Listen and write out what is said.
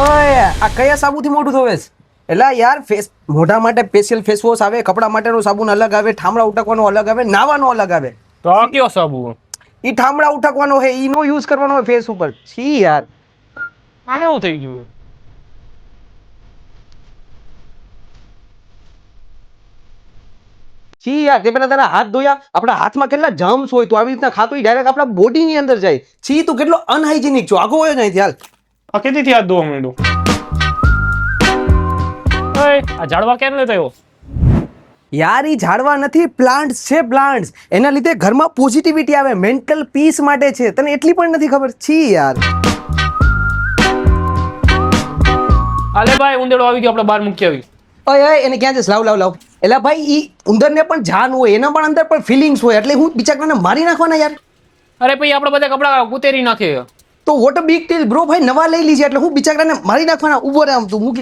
ઓય આ કયા સાબુથી મોઢું ધોવે છે? એટલે યાર ફેસ મોઢા માટે સ્પેશિયલ ફેસ વોશ આવે, કપડા માટેનો સાબુન અલગ આવે, ઠામડા ઉટકવાનો અલગ આવે, નાવાનો અલગ આવે. તો આ કયો સાબુ? ઈ ઠામડા ઉટકવાનો હે, ઈનો યુઝ કરવાનો હોય ફેસ ઉપર. છી યાર. આને શું થઈ ગયું? છી યાર, તે પેલા તારા હાથ ધોયા, આપણા હાથમાં કેટલા જર્મ્સ હોય, તો આવી રીતના ખાતો ડાયરેક્ટ આપણા બોડીની અંદર જાય. છી, તું કેટલો અનહાઇજેનિક છો. આગો હોય નહીં હાલ. આ કેદીથી હાથ ધોવા માંડ્યું? ઓય આ ઝાડવા કેમ લેતો આવ્યો? યાર ઈ ઝાડવા નથી, પ્લાન્ટ્સ છે, પ્લાન્ટ્સ. એના લીધે ઘરમાં પોઝિટિવિટી આવે, મેન્ટલ પીસ માટે છે. તને એટલી પણ નથી ખબર? છી યાર. આલે ભાઈ ઉંદેડો આવી ગયો, આપણે બહાર મૂકી આવી. ઓય ઓય, એને ક્યાં જઈશ? લાવ લાવ લાવ. એટલે ભાઈ ઈ ઉંદરને પણ જાન હોય, એના પણ અંદર પણ ફિલિંગ્સ હોય, એટલે હું બિચારાને મારી નાખવાના યાર? અરે ભાઈ આપણે બધા કપડા ઉતેરી નાખે. તો what a big deal bro. ભાઈ નવા લઈ લીજે, એટલે હું બિચારાને મારી નાખવાના? ઉભો રહે, આમ તું મૂકી દે.